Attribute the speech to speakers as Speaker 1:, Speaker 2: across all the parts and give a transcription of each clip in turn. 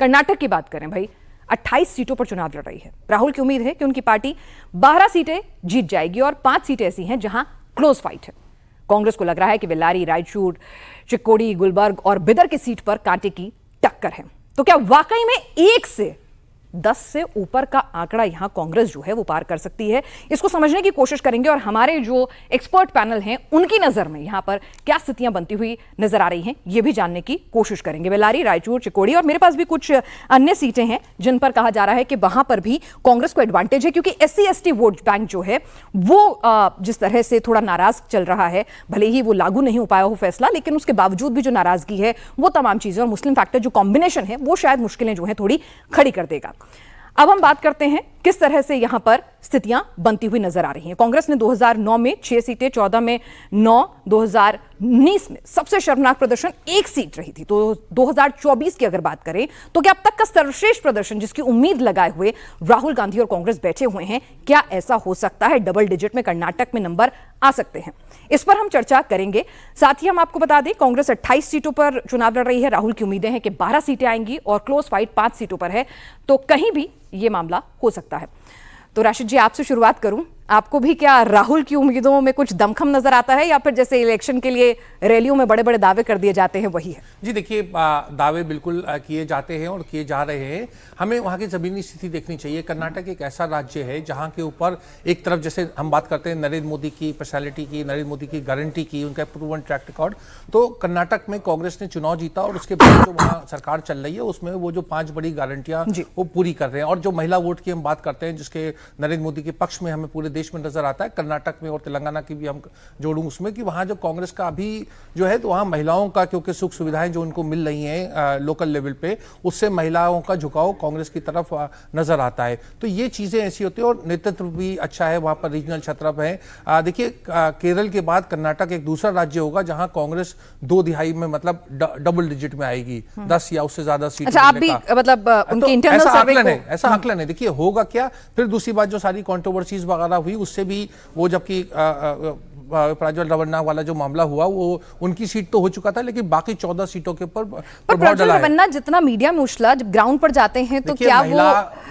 Speaker 1: कर्नाटक की बात करें भाई, 28 सीटों पर चुनाव लड़ रही है। राहुल की उम्मीद है कि उनकी पार्टी 12 सीटें जीत जाएगी और 5 सीटें ऐसी हैं जहां क्लोज फाइट है। कांग्रेस को लग रहा है कि बेल्लारी, रायचूर, चिक्कोडी, गुलबर्ग और बिदर की सीट पर कांटे की टक्कर है। तो क्या वाकई में 1 से 10 से ऊपर का आंकड़ा यहां कांग्रेस जो है वो पार कर सकती है? इसको समझने की कोशिश करेंगे और हमारे जो एक्सपर्ट पैनल हैं उनकी नजर में यहां पर क्या स्थितियां बनती हुई नजर आ रही हैं ये भी जानने की कोशिश करेंगे। बेल्लारी, रायचूर, चिक्कोडी और मेरे पास भी कुछ अन्य सीटें हैं जिन पर कहा जा रहा है कि वहां पर भी कांग्रेस को एडवांटेज है, क्योंकि SC/ST वोट बैंक जो है वो जिस तरह से थोड़ा नाराज चल रहा है, भले ही वो लागू नहीं हो पाया हो फैसला, लेकिन उसके बावजूद भी जो नाराजगी है वो तमाम चीजें और मुस्लिम फैक्टर जो कॉम्बिनेशन है वो शायद मुश्किलें जो है थोड़ी खड़ी कर देगा। अब हम बात करते हैं किस तरह से यहां पर स्थितियां बनती हुई नजर आ रही हैं। कांग्रेस ने 2009 में 6 सीटें, 14 में 9, 2019 में सबसे शर्मनाक प्रदर्शन 1 सीट रही थी। तो 2024 की अगर बात करें तो क्या अब तक का सर्वश्रेष्ठ प्रदर्शन जिसकी उम्मीद लगाए हुए राहुल गांधी और कांग्रेस बैठे हुए हैं, क्या ऐसा हो सकता है? डबल डिजिट में कर्नाटक में नंबर आ सकते हैं? इस पर हम चर्चा करेंगे। साथ ही हम आपको बता दें, कांग्रेस 28 सीटों पर चुनाव लड़ रही है। राहुल की उम्मीदें हैं कि 12 सीटें आएंगी और क्लोज फाइट 5 सीटों पर है, तो कहीं भी यह मामला हो सकता है। तो राशिद जी, आपसे शुरुआत करूं, आपको भी क्या राहुल की उम्मीदों में कुछ दमखम नजर आता है या फिर जैसे इलेक्शन के लिए रैलियों में बड़े बड़े दावे कर दिए जाते हैं वही है?
Speaker 2: जी देखिए, दावे बिल्कुल किए जाते हैं और किए जा रहे हैं। हमें वहाँ की जमीनी स्थिति देखनी चाहिए। कर्नाटक एक ऐसा राज्य है जहाँ के ऊपर एक तरफ जैसे हम बात करते हैं नरेंद्र मोदी की पर्सनैलिटी की, नरेंद्र मोदी की गारंटी की, उनका प्रूवन ट्रैक रिकॉर्ड, तो कर्नाटक में कांग्रेस ने चुनाव जीता और उसके बाद जो वहाँ सरकार चल रही है उसमें वो जो 5 बड़ी गारंटियाँ वो पूरी कर रहे हैं। और जो महिला वोट की हम बात करते हैं जिसके नरेंद्र मोदी के पक्ष में हमें पूरे देश में नजर आता है, कर्नाटक में और तेलंगाना की भी हम जोड़ूं उसमें कि वहां जो कांग्रेस का अभी जो है तो वहां महिलाओं का क्योंकि सुख सुविधाएं जो उनको मिल रही हैं लोकल लेवल पे, उससे महिलाओं का झुकाव कांग्रेस की तरफ नजर आता है। तो ये चीजें ऐसी होती है और नेतृत्व भी अच्छा है, वहां पर रीजनल छत्रप है। देखिए, केरल के बाद कर्नाटक एक दूसरा राज्य होगा जहां कांग्रेस 2/3 में मतलब डबल डिजिट में आएगी, 10 या उससे ज्यादा सीट।
Speaker 1: अच्छा, आप भी मतलब उनके इंटरनल सर्वे को
Speaker 2: ऐसा आकलन है। देखिए होगा क्या, फिर दूसरी बात जो सारी कंट्रोवर्सीज वगैरह हुई उससे भी वो जबकि प्राज्वल रवन्ना वाला जो मामला हुआ वो उनकी सीट तो हो चुका था, लेकिन बाकी 14 सीटों के ऊपर प्रभाव डला है।
Speaker 1: रवन्ना जितना मीडिया में उछला, जब ग्राउंड पर जाते हैं तो क्या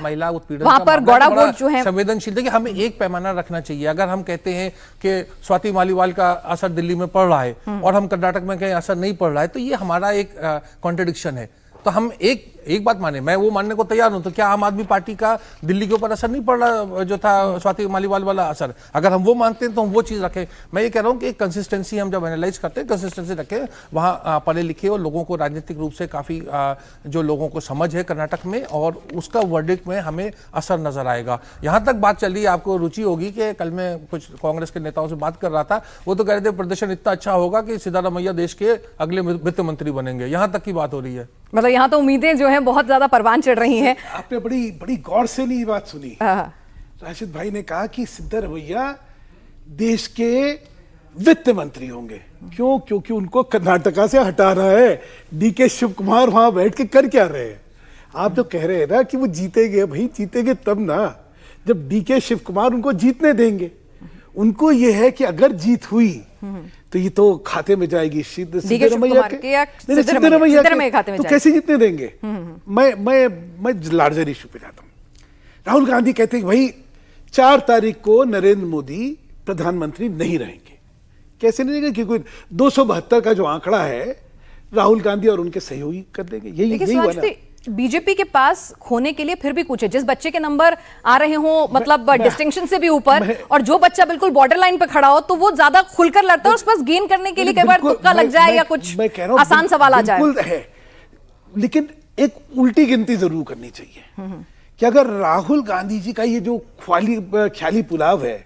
Speaker 2: महिला उत्पीड़न
Speaker 1: वहां पर गौड़ा वोट जो है
Speaker 2: संवेदनशील। देखिए, हमें एक पैमाना रखना चाहिए। अगर हम कहते हैं कि स्वाति मालीवाल का असर दिल्ली में पड़ रहा है और हम कर्नाटक में कहीं असर नहीं पड़ रहा है, तो ये हमारा एक कॉन्ट्रडिक्शन है। तो हम एक बात माने, मैं वो मानने को तैयार हूं, तो क्या आम आदमी पार्टी का दिल्ली के ऊपर असर नहीं पड़ रहा जो था स्वाति मालीवाल वाला असर? अगर हम वो मानते हैं तो हम वो चीज रखें। मैं ये कह रहा हूं कि कंसिस्टेंसी हम जब एनालाइज करते हैं, कंसिस्टेंसी रखें, वहां पढ़े लिखे और लोगों को राजनीतिक रूप से काफी जो लोगों को समझ है कर्नाटक में, और उसका वर्डिक्ट में हमें असर नजर आएगा। यहां तक बात चल रही है, आपको रुचि होगी कि कल मैं कुछ कांग्रेस के नेताओं से बात कर रहा था, वो तो कह रहे थे प्रदर्शन इतना अच्छा होगा कि सिद्धारमैया देश के अगले वित्त मंत्री बनेंगे। यहां तक की बात हो रही है।
Speaker 1: मतलब यहाँ तो उम्मीदें जो हैं बहुत ज्यादा परवान चढ़ रही हैं।
Speaker 3: आपने बड़ी गौर से नहीं बात सुनी। राशिद भाई ने कहा कि सिद्धारमैया देश के वित्त मंत्री होंगे। क्यों? क्योंकि उनको कर्नाटका से हटाना है। DK शिव कुमार वहां बैठ के कर क्या रहे हैं? आप जो कह रहे हैं ना कि वो जीतेंगे, भाई जीतेंगे तब ना जब DK शिव कुमार उनको जीतने देंगे। उनको ये है कि अगर जीत हुई तो ये तो खाते में जाएगी सिद्धरमैया के, तो कैसे जीतने देंगे? मैं लार्जर इशू पे जाता हूं। राहुल गांधी कहते हैं भाई 4 तारीख को नरेंद्र मोदी प्रधानमंत्री नहीं रहेंगे। कैसे नहीं रहेंगे? क्योंकि 272 का जो आंकड़ा है राहुल गांधी और उनके सहयोगी कर देंगे। यही हुआ ना।
Speaker 1: बीजेपी के पास खोने के लिए फिर भी कुछ है। जिस बच्चे के नंबर आ रहे हो मतलब डिस्टिंक्शन से भी ऊपर, और जो बच्चा बिल्कुल बॉर्डर लाइन पे खड़ा हो तो वो ज्यादा खुलकर लड़ता है, उस पर गेन करने के लिए कई बार तुक्का लग जाए या कुछ आसान सवाल आ जाए।
Speaker 3: लेकिन एक उल्टी गिनती जरूर करनी चाहिए कि अगर राहुल गांधी जी का ये जो ख्याली पुलाव है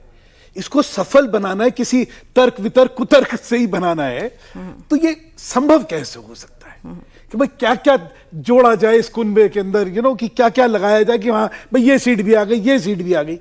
Speaker 3: इसको सफल बनाना है, किसी तर्क वितर्क कुतर्क से ही बनाना है, तो ये संभव कैसे हो सकता है कि भाई क्या क्या जोड़ा जाए इस कुनबे के अंदर, कि क्या क्या लगाया जाए कि वहां भाई ये सीट भी आ गई, ये सीट भी आ गई।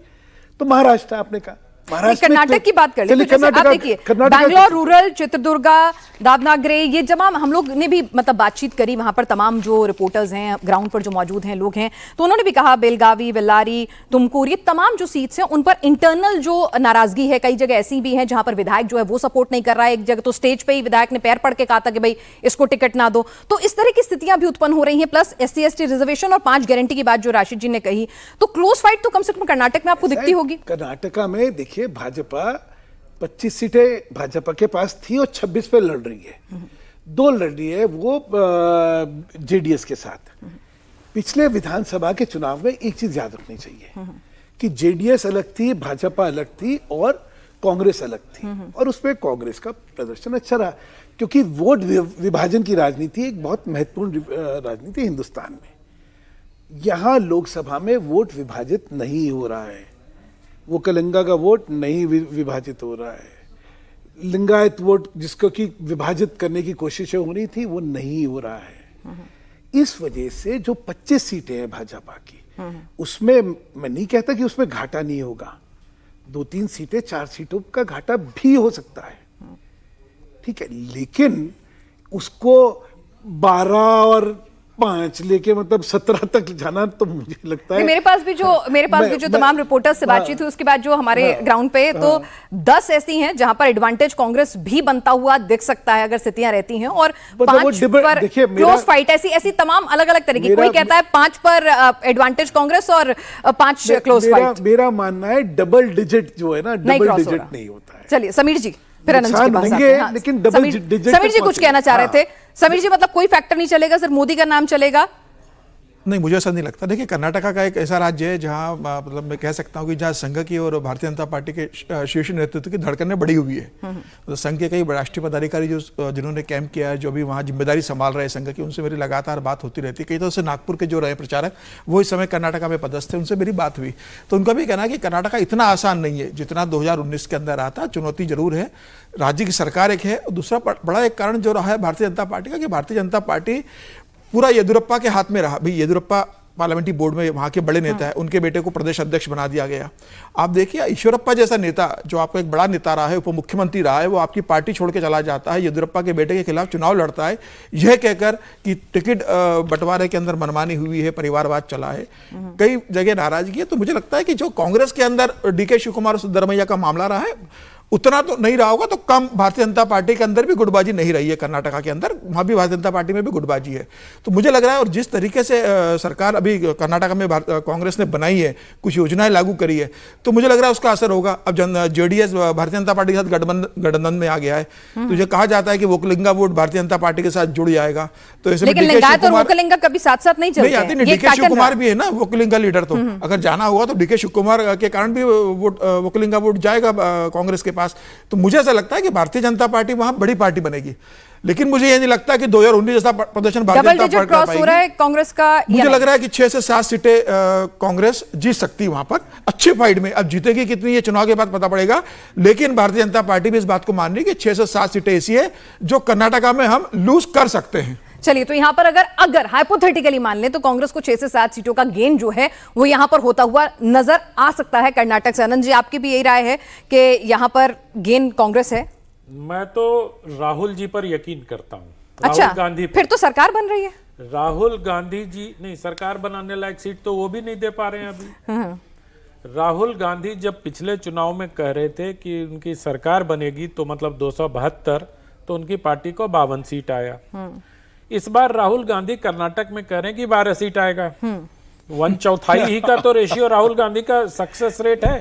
Speaker 3: तो महाराष्ट्र आपने कहा, महाराष्ट्र में
Speaker 1: कर्नाटक की बात कर लेते हैं। जैसे आप देखिए, बैंगलोर रूरल, चित्रदुर्गा, दावनागरे, ये तमाम हम लोग ने भी मतलब बातचीत करी वहां पर, तमाम जो रिपोर्टर्स हैं ग्राउंड पर जो मौजूद हैं लोग हैं, तो उन्होंने भी कहा बेलगावी, बेल्लारी, तुमकुर, ये तमाम जो सीट्स हैं उन पर इंटरनल जो नाराजगी है। कई जगह ऐसी भी है जहां पर विधायक जो है वो सपोर्ट नहीं कर रहा है। एक जगह तो स्टेज पे ही विधायक ने पैर पड़ के कहा था कि भाई इसको टिकट ना दो। तो इस तरह की स्थितियां भी उत्पन्न हो रही हैं, प्लस SC/ST रिजर्वेशन और 5 गारंटी की बात जो राशिद जी ने कही, तो क्लोज फाइट तो कम से कम कर्नाटक में आपको दिखती होगी।
Speaker 3: कर्नाटका में देखिए, भाजपा 25 सीटें भाजपा के पास थी और 26 पे लड़ रही है। 2 लड़ रही है वो JDS के साथ। पिछले विधानसभा के चुनाव में एक चीज याद रखनी चाहिए कि JDS अलग थी, भाजपा अलग थी और कांग्रेस अलग थी, और उसमें कांग्रेस का प्रदर्शन अच्छा रहा, क्योंकि वोट विभाजन की राजनीति एक बहुत महत्वपूर्ण राजनीति हिंदुस्तान में। यहां लोकसभा में वोट विभाजित नहीं हो रहा है, वो कलिंगा का वोट नहीं विभाजित हो रहा है, लिंगायत वोट जिसको कि विभाजित करने की कोशिशें हो रही थी वो नहीं हो रहा है। इस वजह से जो 25 सीटें हैं भाजपा की, उसमें मैं नहीं कहता कि उसमें घाटा नहीं होगा, 2-3 सीटें 4 सीटों का घाटा भी हो सकता है, ठीक है, लेकिन उसको 12 और 5 लेके मतलब 17 तक जाना तो मुझे लगता है।
Speaker 1: मेरे पास भी जो तमाम रिपोर्टर्स से बातचीत हुई उसके बाद जो हमारे ग्राउंड पे, तो 10 ऐसी हैं जहां पर एडवांटेज कांग्रेस भी बनता हुआ दिख सकता है अगर स्थितियां रहती हैं, और 5 पर क्लोज फाइट, ऐसी तमाम अलग अलग तरह की। कोई कहता है 5 पर एडवांटेज कांग्रेस और 5 क्लोज फाइट।
Speaker 3: मेरा मानना है डबल डिजिट जो है ना, डबल डिजिट नहीं होता है।
Speaker 1: चलिए समीर जी, फिर आनंद जी के पास आते हैं।
Speaker 3: लेकिन डबल डिजिट,
Speaker 1: समीर जी कुछ कहना चाह रहे थे। समीर जी, मतलब कोई फैक्टर नहीं चलेगा, सिर्फ मोदी का नाम चलेगा?
Speaker 4: नहीं, मुझे ऐसा नहीं लगता। देखिए, कर्नाटका का एक ऐसा राज्य है जहां मतलब मैं कह सकता हूं कि जहां संघ की और भारतीय जनता पार्टी के शीर्ष नेतृत्व की धड़कनें बढ़ी हुई है। तो संघ के कई राष्ट्रीय पदाधिकारी जिन्होंने कैंप किया है, जो भी वहां जिम्मेदारी संभाल रहे हैं संघ की, उनसे मेरी लगातार बात होती रहती है। कई तरह से नागपुर के जो रहे प्रचारक, वो इस समय कर्नाटका में पदस्थ थे, उनसे मेरी बात हुई, तो उनका भी कहना है कि कर्नाटका इतना आसान नहीं है जितना 2019 के अंदर आता। चुनौती जरूर है, राज्य की सरकार एक है। दूसरा बड़ा एक कारण जो रहा है भारतीय जनता पार्टी का, कि भारतीय जनता पार्टी पूरा येदियुरप्पा के हाथ में रहा। भाई येदियुरप्पा पार्लियामेंट्री बोर्ड में वहां के बड़े नेता है, उनके बेटे को प्रदेश अध्यक्ष बना दिया गया। आप देखिए, ईश्वरप्पा जैसा नेता जो आपका एक बड़ा नेता रहा है, उप मुख्यमंत्री रहा है, वो आपकी पार्टी छोड़ के चला जाता है, येदियुरप्पा के बेटे के खिलाफ चुनाव लड़ता है, यह कहकर कि टिकट बंटवारे के अंदर मनमानी हुई है, परिवारवाद चला है, कई जगह नाराजगी है। तो मुझे लगता है कि जो कांग्रेस के अंदर DK शिवकुमार और सिद्धरमैया का मामला रहा है, उतना तो नहीं रहा होगा, तो कम भारतीय जनता पार्टी के अंदर भी गुटबाजी नहीं रही है कर्नाटका के अंदर, वहां भी भारतीय जनता पार्टी में भी गुटबाजी है। तो मुझे लग रहा है, और जिस तरीके से सरकार अभी कर्नाटका में कांग्रेस ने बनाई है, कुछ योजनाएं लागू करी है, तो मुझे लग रहा है उसका असर होगा। अब JDS भारतीय जनता पार्टी के साथ गठबंधन में आ गया है, तो ये कहा जाता है कि वोकलिंगा वोट भारतीय जनता पार्टी के साथ जुड़ जाएगा। तो ऐसे
Speaker 1: कभी साथ साथ नहीं चलते
Speaker 4: आती। DK शिवकुमार भी है ना वोकलिंगा लीडर, तो अगर जाना हुआ तो DK शिवकुमार के कारण भी वोकलिंगा वोट जाएगा कांग्रेस के पास। तो मुझे ऐसा लगता है कि भारतीय जनता पार्टी वहां बड़ी पार्टी बनेगी, लेकिन मुझे ये नहीं लगता कि 2019 जैसा प्रदर्शन भारतीय जनता पार्टी क्रॉस हो रहा है
Speaker 1: कांग्रेस का।
Speaker 4: मुझे लग रहा है कि 6 से 7 सीटें कांग्रेस जीत सकती है वहां पर अच्छी फाइट में। अब जीतेगी कितनी ये चुनाव के बाद पता पड़ेगा, लेकिन भारतीय जनता पार्टी भी इस बात को मान रही है कि 6 से 7 सीटें ऐसी है जो कर्नाटका में हम लूज कर सकते हैं।
Speaker 1: चलिए, तो यहां पर अगर हाइपोथेटिकली मान लें तो कांग्रेस को 6 से 7 सीटों का गेन जो है वो यहां पर होता हुआ नजर आ सकता है कर्नाटक से। आनंद जी, आपकी भी यही राय है कि यहां पर गेन कांग्रेस है?
Speaker 5: मैं तो राहुल जी पर यकीन करता हूं।
Speaker 1: अच्छा,
Speaker 5: राहुल गांधी
Speaker 1: फिर तो सरकार बन रही है।
Speaker 5: राहुल गांधी जी नहीं, सरकार बनाने लायक सीट तो वो भी नहीं दे पा रहे हैं अभी। राहुल गांधी जब पिछले चुनाव में कह रहे थे कि उनकी सरकार बनेगी तो मतलब 272, तो उनकी पार्टी को 52 सीट आया। इस बार राहुल गांधी कर्नाटक में कह रहे हैं कि 12 सीट आएगा। 1/4 ही का तो रेशियो राहुल गांधी का सक्सेस रेट है,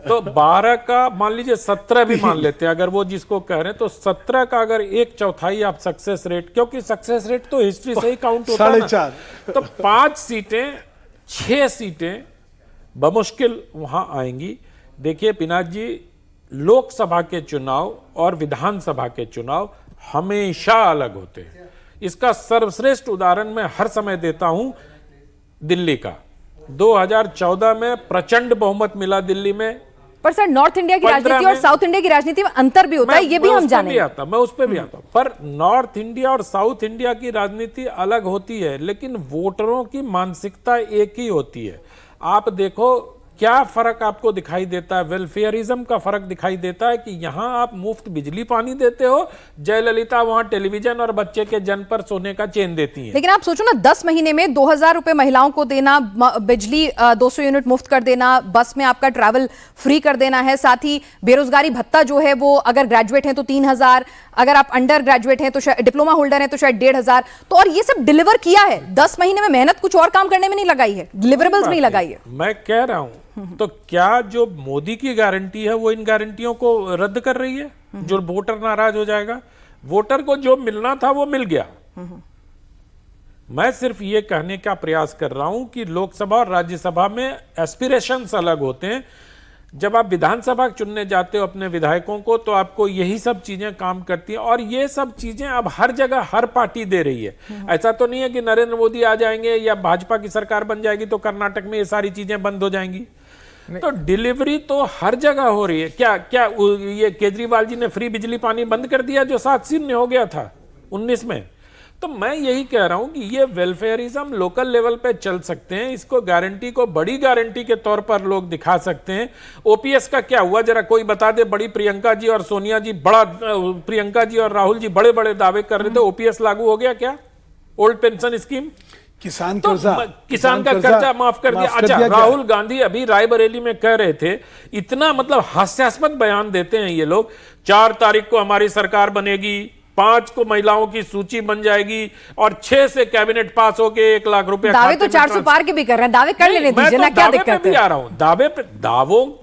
Speaker 5: तो 12 का मान लीजिए 17 भी मान लेते हैं, अगर वो जिसको कह रहे हैं तो 17 का अगर 1/4 आप सक्सेस रेट, क्योंकि सक्सेस रेट तो हिस्ट्री से ही काउंट होता है ना, तो 5 सीटें 6 सीटें बमुश्किल वहां आएंगी। देखिए पिनाक जी, लोकसभा के चुनाव और विधानसभा के चुनाव हमेशा अलग होते हैं। इसका सर्वश्रेष्ठ उदाहरण मैं हर समय देता हूं दिल्ली का। 2014 में प्रचंड बहुमत मिला दिल्ली में,
Speaker 1: पर सर नॉर्थ इंडिया की राजनीति और साउथ इंडिया की राजनीति में अंतर भी होता है, ये भी हम जानेंगे।
Speaker 5: मैं उस पर भी आता हूं, पर नॉर्थ इंडिया और साउथ इंडिया की राजनीति अलग होती है, लेकिन वोटरों की मानसिकता एक ही होती है। आप देखो क्या फर्क आपको दिखाई देता है? वेलफेयरिज्म का फर्क दिखाई देता है कि यहां आप मुफ्त बिजली पानी देते हो, जयललिता वहां टेलीविजन और बच्चे के जन्म पर सोने का चेन देती है।
Speaker 1: लेकिन आप सोचो ना, 10 महीने में 2000 रुपए महिलाओं को देना, बिजली 200 यूनिट मुफ्त कर देना, बस में आपका ट्रैवल फ्री कर देना है, साथ ही बेरोजगारी भत्ता जो है वो अगर ग्रेजुएट हैं तो 3000, अगर आप अंडर ग्रेजुएट हैं तो शायद डिप्लोमा होल्डर हैं तो शायद 1500। तो और ये सब डिलीवर किया है 10 महीने में। मेहनत कुछ और काम करने में नहीं लगाई है, डिलीवरेबल्स में ही लगाई है।
Speaker 5: मैं कह रहा हूं, तो क्या जो मोदी की गारंटी है वो इन गारंटियों को रद्द कर रही है? जो वोटर नाराज हो जाएगा, वोटर को जो मिलना था वो मिल गया। मैं सिर्फ ये कहने का प्रयास कर रहा हूं कि लोकसभा और राज्यसभा में एस्पिरेशंस अलग होते हैं। जब आप विधानसभा चुनने जाते हो अपने विधायकों को, तो आपको यही सब चीजें काम करती हैं, और ये सब चीजें अब हर जगह हर पार्टी दे रही है। ऐसा तो नहीं है कि नरेंद्र मोदी आ जाएंगे या भाजपा की सरकार बन जाएगी तो कर्नाटक में ये सारी चीजें बंद हो जाएंगी। तो डिलीवरी तो हर जगह हो रही है। क्या क्या ये केजरीवाल जी ने फ्री बिजली पानी बंद कर दिया जो 7 शून्य हो गया था 19 में? तो मैं यही कह रहा हूं कि ये वेलफेयरिज्म लोकल लेवल पे चल सकते हैं, इसको गारंटी को बड़ी गारंटी के तौर पर लोग दिखा सकते हैं। ओपीएस का क्या हुआ जरा कोई बता दे? बड़ी प्रियंका जी और सोनिया जी, प्रियंका जी और राहुल जी बड़े बड़े दावे कर रहे थे, ओपीएस लागू हो गया क्या? ओल्ड पेंशन स्कीम,
Speaker 3: किसान
Speaker 5: तो
Speaker 3: कर्जा,
Speaker 5: किसान का कर्जा माफ कर दिया। अच्छा, राहुल गांधी अभी रायबरेली में कह रहे थे, इतना मतलब हास्यास्पद बयान देते हैं ये लोग, 4 तारीख को हमारी सरकार बनेगी, 5 को महिलाओं की सूची बन जाएगी और 6 से कैबिनेट पास होके 1 लाख रुपए
Speaker 1: दावे तो 400 पार के भी कर रहे हैं। दावे कर लेने दीजिए ना, क्या दिक्कत है?
Speaker 5: आ रहा हूं दावे पे,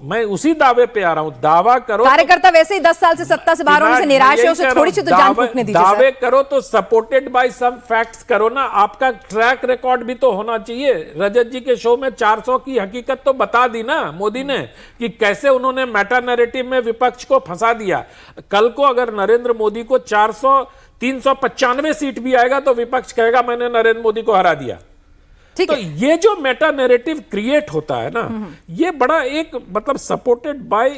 Speaker 5: मैं उसी दावे पे आ रहा हूं। दावा करो,
Speaker 1: कार्यकर्ता वैसे ही 10 साल से सत्ता से बाहर होने से निराश है, उसे थोड़ी सी तो जान फूकने दीजिए।
Speaker 5: दावे करो तो सपोर्टेड बाय सम फैक्ट्स करो ना। आपका ट्रैक रिकॉर्ड भी तो होना चाहिए। रजत जी के शो में 400 की हकीकत तो बता दी ना मोदी ने, कि कैसे उन्होंने मेटा नैरेटिव में विपक्ष को फंसा दिया। कल को अगर नरेंद्र मोदी को 395 सीट भी आएगा तो विपक्ष कहेगा मैंने नरेंद्र मोदी को हरा दिया। तो ये जो मेटा नैरेटिव क्रिएट होता है ना, ये बड़ा एक मतलब सपोर्टेड बाय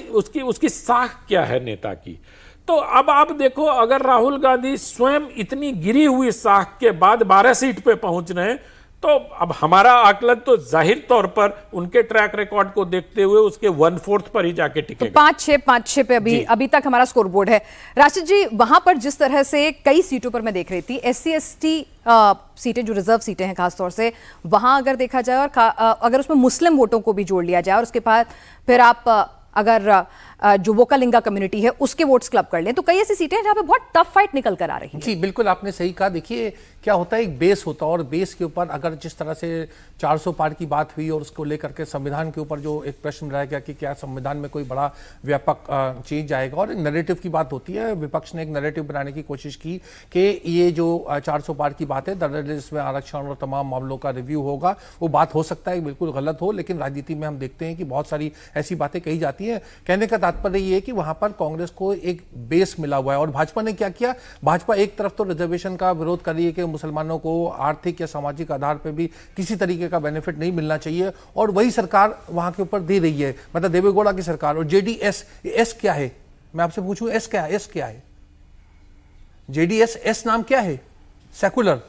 Speaker 5: उसकी साख क्या है नेता की। तो अब आप देखो, अगर राहुल गांधी स्वयं इतनी गिरी हुई साख के बाद 12 सीट पे पहुंच रहे हैं, तो अब हमारा आकलन तो जाहिर तौर पर उनके ट्रैक रिकॉर्ड को देखते हुए उसके 1/4 पर ही जाके टिकेगा।
Speaker 1: 5-6 पे अभी तक हमारा स्कोर बोर्ड है। राशिद जी, वहां पर जिस तरह से कई सीटों पर मैं देख रही थी, SC ST सीटें जो रिजर्व सीटें हैं खासतौर से, वहां अगर देखा जाए और अगर उसमें मुस्लिम वोटों को भी जोड़ लिया जाए और उसके बाद फिर आप अगर जो वोकालिंगा कम्युनिटी है उसके वोट्स क्लब कर लें, तो कई ऐसी सीटें हैं जहां पे बहुत टफ फाइट निकल कर आ रही है।
Speaker 2: जी बिल्कुल, आपने सही कहा। देखिए क्या होता है, एक बेस होता है और बेस के ऊपर अगर जिस तरह से 400 पार की बात हुई और उसको लेकर के संविधान के ऊपर जो एक प्रश्न रह गया कि क्या संविधान में कोई बड़ा व्यापक चेंज आएगा, और नैरेटिव की बात होती है। विपक्ष ने एक नैरेटिव बनाने की कोशिश की कि ये जो 400 पार की बात है, दरअसल इसमें आरक्षण और तमाम मामलों का रिव्यू होगा। वो बात हो सकता है बिल्कुल गलत हो, लेकिन राजनीति में हम देखते हैं कि बहुत सारी ऐसी बातें कही जाती हैं। कहने का तात्पर्य ये है कि वहां पर कांग्रेस को एक बेस मिला हुआ है। और भाजपा ने क्या किया, भाजपा एक तरफ तो रिजर्वेशन का विरोध कर रही है कि मुसलमानों को आर्थिक या सामाजिक आधार पर भी किसी तरीके का बेनिफिट नहीं मिलना चाहिए, और वही सरकार वहां के ऊपर दे रही है, मतलब देवेगौड़ा की सरकार। और जेडीएस, एस क्या है, मैं आपसे पूछूं, एस क्या है? एस क्या है? जेडीएस, एस नाम क्या है? सेकुलर।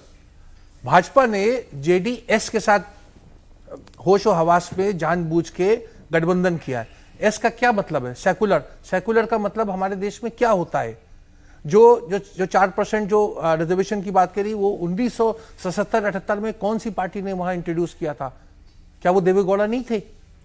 Speaker 2: भाजपा ने जेडीएस के साथ होशो हवास पे जानबूझ के गठबंधन किया है। एस का क्या मतलब है? सेकुलर। सेकुलर का मतलब हमारे देश में क्या होता है? जो 4% जो रिजर्वेशन की बात करी, वो 1977-78 में कौन सी पार्टी ने वहां इंट्रोड्यूस किया था? क्या वो देवेगौड़ा नहीं थे?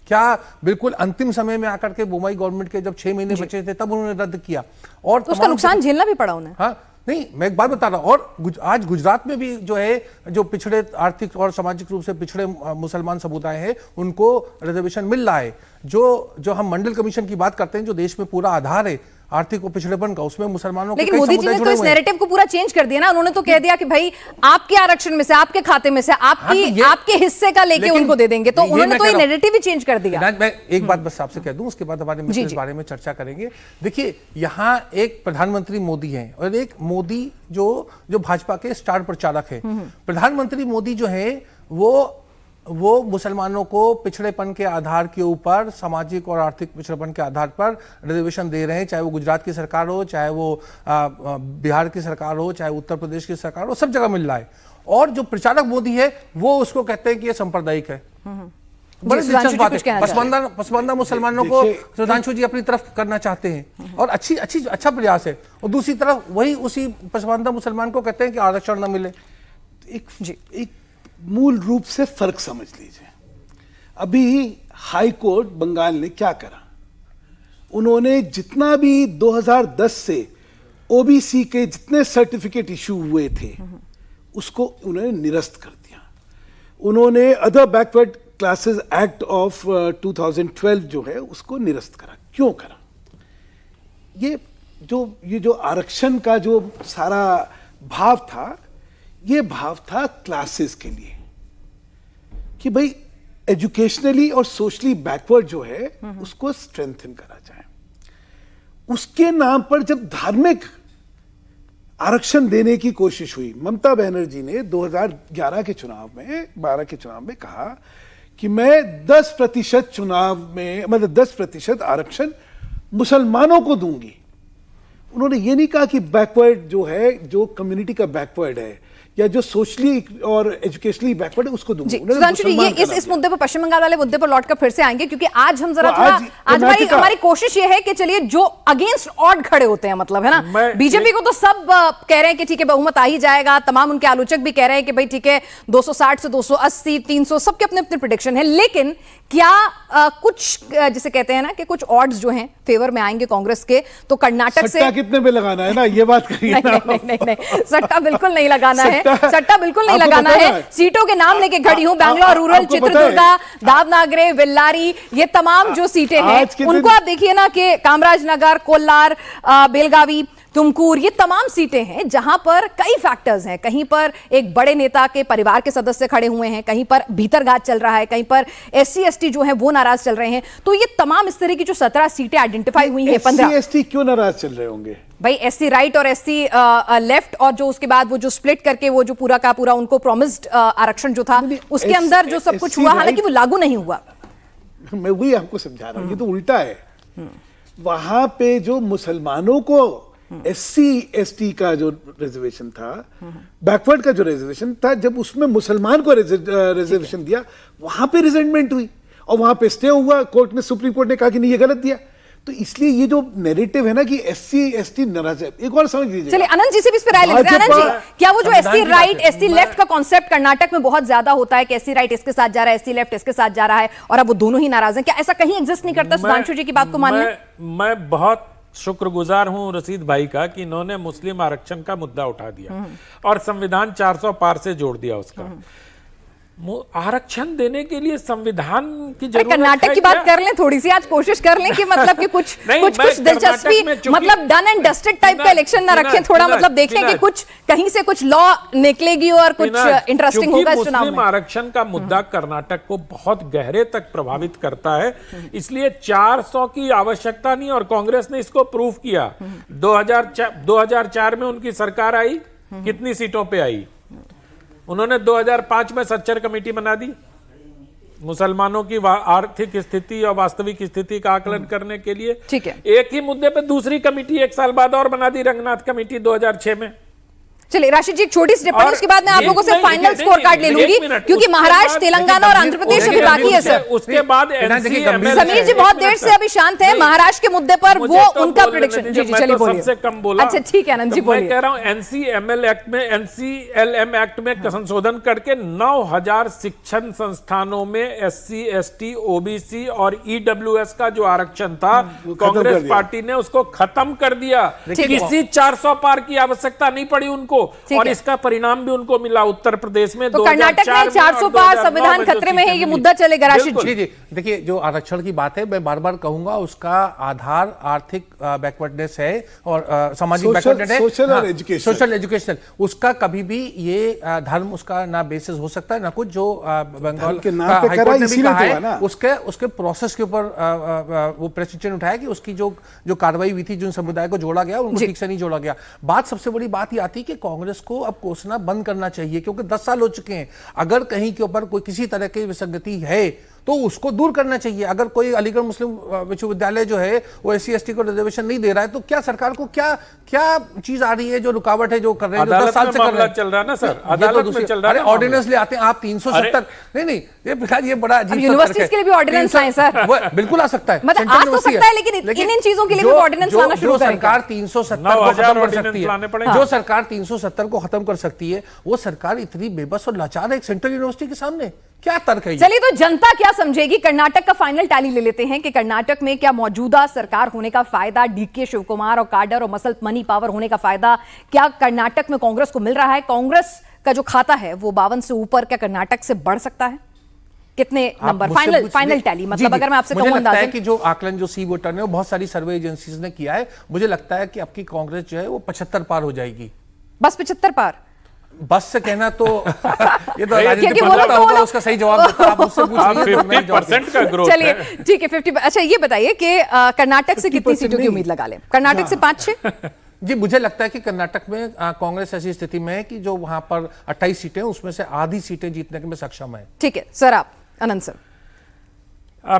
Speaker 2: क्या बिल्कुल अंतिम समय में आकर के बोमाई गवर्नमेंट के जब 6 महीने बचे थे तब उन्होंने रद्द किया? और
Speaker 1: तो उसका नुकसान झेलना भी पड़ा उन्हें।
Speaker 2: हाँ नहीं, मैं एक बात बता रहा हूं। और आज गुजरात में भी जो है, जो पिछड़े आर्थिक और सामाजिक रूप से पिछड़े मुसलमान समुदाय हैं, उनको रिजर्वेशन मिल रहा है। जो हम मंडल कमीशन की बात करते हैं, जो देश में पूरा आधार है आर्थिक और पिछड़ेपन का, उसमें मुसलमानों के
Speaker 1: लेकिन मोदी जी ने तो इस नैरेटिव को पूरा चेंज कर दिया ना। उन्होंने तो कह दिया कि भाई आपके आरक्षण में से, आपके खाते में से, आपके हिस्से का लेके उनको दे देंगे। तो उन्होंने तो ये नैरेटिव ही चेंज कर दिया।
Speaker 2: मैं एक बात बस आपसे कह दूं, उसके बाद हमारे मित्र इस बारे में चर्चा करेंगे। देखिए, यहाँ एक प्रधानमंत्री मोदी हैं और एक मोदी जो भाजपा के स्टार प्रचारक है। प्रधानमंत्री मोदी जो है वो मुसलमानों को पिछड़ेपन के आधार के ऊपर, सामाजिक और आर्थिक पिछड़ेपन के आधार पर रिजर्वेशन दे रहे हैं। चाहे वो गुजरात की सरकार हो, चाहे वो बिहार की सरकार हो, चाहे उत्तर प्रदेश की सरकार हो, सब जगह मिल रहा है। और जो प्रचारक मोदी है वो उसको कहते हैं कि ये सांप्रदायिक है। बड़ी
Speaker 1: सुधांशु
Speaker 2: दिलचस्प
Speaker 1: जी
Speaker 2: बात
Speaker 1: कुछ
Speaker 2: है।
Speaker 1: कहना चाह रहे
Speaker 2: पसमानदा मुसलमानों को
Speaker 3: देखिए,
Speaker 2: सुधांशु जी अपनी तरफ करना चाहते हैं और अच्छा प्रयास है, और दूसरी तरफ वही उसी पसमानदा मुसलमान को कहते हैं कि आरक्षण न मिले।
Speaker 3: एक मूल रूप से फर्क समझ लीजिए। अभी हाई कोर्ट बंगाल ने क्या करा, उन्होंने जितना भी 2010 से ओबीसी के जितने सर्टिफिकेट इशू हुए थे उसको उन्होंने निरस्त कर दिया। उन्होंने other backward classes act of 2012 जो है उसको निरस्त करा। क्यों करा? ये जो आरक्षण का जो सारा भाव था, ये भाव था क्लासेस के लिए कि भाई एजुकेशनली और सोशली बैकवर्ड जो है उसको स्ट्रेंथन करा जाए। उसके नाम पर जब धार्मिक आरक्षण देने की कोशिश हुई, ममता बनर्जी ने 2011 के चुनाव में 12 के चुनाव में कहा कि मैं 10% चुनाव में मतलब 10% आरक्षण मुसलमानों को दूंगी। उन्होंने ये नहीं कहा कि बैकवर्ड जो है, जो कम्युनिटी का बैकवर्ड है या जो सोशली और एजुकेशनली बैकवर्ड है उसको दूंगी।
Speaker 1: जी सुधांशु जी, ये इस मुद्दे पर, पश्चिम बंगाल वाले मुद्दे पर लौटकर फिर से आएंगे, क्योंकि आज हम जरा
Speaker 3: तो
Speaker 1: थोड़ा
Speaker 3: आज
Speaker 1: हमारी कोशिश ये है कि चलिए जो अगेंस्ट ऑड खड़े होते हैं, मतलब है ना, बीजेपी को तो सब कह रहे हैं कि ठीक है बहुमत आ ही जाएगा, तमाम उनके आलोचक भी कह रहे हैं कि भाई ठीक है 260 से 280 300 सबके अपने अपने प्रेडिक्शन है, लेकिन क्या कुछ जिसे कहते हैं ना कि कुछ ऑड्स जो हैं फेवर में आएंगे कांग्रेस के, तो कर्नाटक से
Speaker 3: सट्टा कितने पे लगाना है ना, ये बात करिए।
Speaker 1: नहीं, सट्टा बिल्कुल नहीं लगाना है, सट्टा बिल्कुल नहीं लगाना है। सीटों के नाम लेके खड़ी हूं, बैंगलोर रूरल, चित्रदुर्गा, दावनागरे, वेल्लारी, ये तमाम जो सीटें हैं उनको आप देखिए ना कि कामराज नगर, कोल्लार, बेलगावी, तुमकुर, ये तमाम सीटें हैं जहां पर कई फैक्टर्स हैं। कहीं पर एक बड़े नेता के परिवार के सदस्य खड़े हुए हैं, कहीं पर भीतरघात चल रहा है, कहीं पर SC ST जो है वो नाराज चल रहे हैं। तो ये तमाम इस तरह की जो 17 सीटें आइडेंटिफाई हुई हैं, 15
Speaker 3: SC क्यों नाराज चल रहे होंगे
Speaker 1: भाई? SC राइट और SC लेफ्ट, और जो उसके बाद वो जो स्प्लिट करके वो जो पूरा का पूरा उनको प्रॉमिस्ड आरक्षण जो था उसके अंदर जो सब कुछ हुआ, हालांकि वो लागू नहीं हुआ।
Speaker 3: मैं वही आपको समझा रहा हूं, ये तो उल्टा है। वहां पे जो मुसलमानों को SC ST का जो रिजर्वेशन था, बैकवर्ड का जो रिजर्वेशन था, जब उसमें मुसलमान को रिजर्वेशन दिया, वहां पे रिजेंटमेंट हुई और वहां पे स्टे हुआ। कोर्ट ने, सुप्रीम कोर्ट ने कहा कि नहीं ये गलत दिया। तो इसलिए ये जो नैरेटिव है ना कि SC ST नाराज है, एक और समझ लीजिए।
Speaker 1: चलिए आनंद जी से भी इस पर राय लेते हैं। आनंद जी, क्या वो जो SC राइट SC लेफ्ट का कॉन्सेप्ट कर्नाटक में बहुत ज्यादा होता है कि SC राइट इसके साथ जा रहा है, SC लेफ्ट इसके साथ जा रहा है, और अब वो दोनों ही नाराज हैं, क्या ऐसा कहीं एग्जिस्ट नहीं करता सुधांशु जी की बात को मानने?
Speaker 5: मैं बहुत शुक्रगुजार हूं रशीद भाई का कि इन्होंने मुस्लिम आरक्षण का मुद्दा उठा दिया और संविधान 400 पार से जोड़ दिया उसका। आरक्षण देने के लिए संविधान की जरूरत है।
Speaker 1: कर्नाटक की बात कर लें थोड़ी सी, आज कोशिश कर लें कि मतलब कि कुछ दिलचस्पी, मतलब डन एंड डस्टेड टाइप का इलेक्शन ना रखें, थोड़ा मतलब देखें कि कुछ कहीं से कुछ लॉ निकलेगी और कुछ इंटरेस्टिंग होगा इस चुनाव में।
Speaker 5: मुस्लिम आरक्षण का मुद्दा कर्नाटक को बहुत गहरे तक प्रभावित करता है, इसलिए 400 की आवश्यकता नहीं, और कांग्रेस ने इसको प्रूव किया। 2004 में उनकी सरकार आई, कितनी सीटों पे आई? उन्होंने 2005 में सच्चर कमेटी बना दी मुसलमानों की आर्थिक स्थिति और वास्तविक स्थिति का आकलन करने के लिए।
Speaker 1: ठीक है,
Speaker 5: एक ही मुद्दे पे दूसरी कमेटी 1 साल बाद और बना दी, रंगनाथ कमेटी 2006 में।
Speaker 1: चलिए राशिद जी, एक छोटी सी टिप्पणी, उसके बाद मैं आप लोगों से फाइनल स्कोर कार्ड ले लूंगी, क्योंकि महाराष्ट्र, तेलंगाना और आंध्र प्रदेश अभी बाकी है सर।
Speaker 5: उसके बाद
Speaker 1: समीर जी बहुत देर से अभी शांत हैं, महाराष्ट्र के मुद्दे पर वो उनका प्रेडिक्शन। जी चलिए बोलिए।
Speaker 5: सबसे कम बोला।
Speaker 1: अच्छा ठीक है आनंद जी बोलिए।
Speaker 5: मैं कह रहा हूं NCLM एक्ट में संशोधन करके 9000 शिक्षण संस्थानों में SC ST OBC और EWS का जो आरक्षण था, कांग्रेस पार्टी ने उसको खत्म कर दिया। किसी 400 पार की आवश्यकता नहीं पड़ी उनको, और इसका परिणाम भी उनको मिला उत्तर प्रदेश में।
Speaker 1: तो कर्नाटक में 400 पार संविधान खतरे में है, ये मुद्दा चलेगा राशिद जी।
Speaker 2: देखिए जो आरक्षण की बात है, मैं बार बार कहूंगा उसका आधार आर्थिक बैकवर्डनेस है और सामाजिक बैकवर्डनेस है, सोशल एजुकेशनल। उसका कभी भी ये धर्म उसका ना बेसिस हो सकता है ना कुछ, जो बंगाल के हाईकोर्ट ने भी कहा है उसके प्रोसेस के ऊपर वो प्रश्न उठाया कि उसकी जो कार्रवाई हुई थी, जिन समुदाय को जोड़ा गया उनको ठीक से नहीं जोड़ा गया। बात सबसे बड़ी बात ये आती है कि कांग्रेस को अब कोसना बंद करना चाहिए, क्योंकि 10 साल हो चुके हैं। अगर कहीं के ऊपर कोई किसी तरह की विसंगति है तो उसको दूर करना चाहिए। अगर कोई अलीगढ़ मुस्लिम विश्वविद्यालय जो है वो SC/ST को रिजर्वेशन नहीं दे रहा है, तो क्या सरकार को क्या चीज आ रही है जो रुकावट है, जो कर रहे हैं, जो 10 साल से कर रहे हैं?
Speaker 5: चल रहा है ना सर, अदालत में चल रहा है।
Speaker 2: ऑर्डिनेंस ले आते हैं आप 370। नहीं, ये बड़ा अजीब
Speaker 1: यूनिवर्सिटीज के लिए भी ऑर्डिनेंस आए सर,
Speaker 2: बिल्कुल आ सकता है,
Speaker 1: मतलब आ तो सकता है, लेकिन इन चीजों के लिए भी ऑर्डिनेंस लाना शुरू करें।
Speaker 2: सरकार 370 को खत्म कर सकती है, जो सरकार 370 को खत्म कर सकती है, वो सरकार इतनी बेबस और लाचार है एक सेंट्रल यूनिवर्सिटी के सामने। क्या तर्क है?
Speaker 1: चलिए, तो जनता क्या समझेगी? कर्नाटक का फाइनल टैली ले लेते हैं कि कर्नाटक में क्या मौजूदा सरकार होने का फायदा, DK शिवकुमार और काडर और मसल मनी पावर होने का फायदा क्या कर्नाटक में कांग्रेस को मिल रहा है? कांग्रेस का जो खाता है वो 52 से ऊपर, क्या कर्नाटक से बढ़ सकता है? कितने नंबर? फाइनल टैली, मतलब अगर मैं आपसे कहूं,
Speaker 2: मुझे लगता है कि जो आकलन जो सी वोटर ने, वो बहुत सारी सर्वे एजेंसीज ने किया है, मुझे लगता है कि आपकी कांग्रेस जो है वो 75 पार हो जाएगी।
Speaker 1: बस 75 पार?
Speaker 2: बस से कहना तो ये तो
Speaker 1: क्योंकि वो
Speaker 2: होगा, उसका सही जवाब देता, आप मुझसे पूछिए तो मैं
Speaker 5: 50% का ग्रोथ।
Speaker 1: चलिए ठीक है, 50। अच्छा ये बताइए कि कर्नाटक से कितनी सीटों की उम्मीद लगा लें? कर्नाटक से 5-6?
Speaker 2: जी, मुझे लगता है कि कर्नाटक में कांग्रेस ऐसी स्थिति में है कि जो वहां पर 28 सीटें, उसमें से आधी सीटें जीतने में सक्षम है।
Speaker 1: ठीक है सर, आप अनंत सर।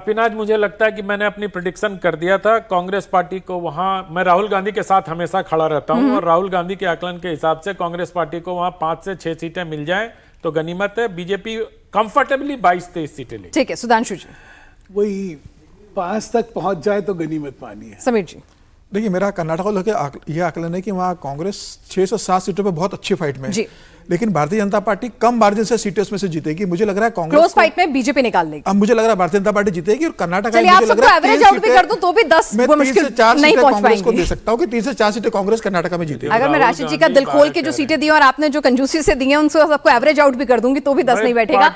Speaker 5: पिनाज, मुझे लगता है कि मैंने अपनी प्रेडिक्शन कर दिया था। कांग्रेस पार्टी को वहां, मैं राहुल गांधी के साथ हमेशा खड़ा रहता हूं, और राहुल गांधी के आकलन के हिसाब से कांग्रेस पार्टी को वहां 5 से 6 सीटें मिल जाएं तो गनीमत है। बीजेपी कंफर्टेबली 22-23 सीटें ले।
Speaker 1: ठीक है, सुधांशु जी।
Speaker 3: वही 5 तक पहुंच जाए तो गनीमत पानी है।
Speaker 1: समीर जी।
Speaker 4: देखिए, मेरा कर्नाटक को लेकर यह आकलन है कि वहाँ कांग्रेस 6 से 7 सीटों पे बहुत अच्छी फाइट में है, लेकिन भारतीय जनता पार्टी कम मार्जिन से सीटें उसमें से जीतेगी। मुझे लग रहा है कांग्रेस
Speaker 1: क्लोज फाइट में बीजेपी निकाल लेगी।
Speaker 4: अब मुझे लग रहा है भारतीय जनता पार्टी जीतेगी, और कर्नाटक
Speaker 1: चलिए, आप सबको एवरेज आउट भी कर दूं तो भी 10
Speaker 4: मैं 3 से 4
Speaker 1: नहीं
Speaker 4: सीटें
Speaker 1: पहुंच
Speaker 4: कांग्रेस को
Speaker 1: पाएंगे।
Speaker 4: दे सकता हूं कि 3 से 4 सीटें कांग्रेस कर्नाटक में जीतेगी।
Speaker 1: अगर मैं राशिद जी का दिल खोल के जो सीटें दी और आपने जो कंजूसी से दी हैं, उनसे सबको एवरेज आउट भी कर दूंगी तो भी 10 नहीं बैठेगा।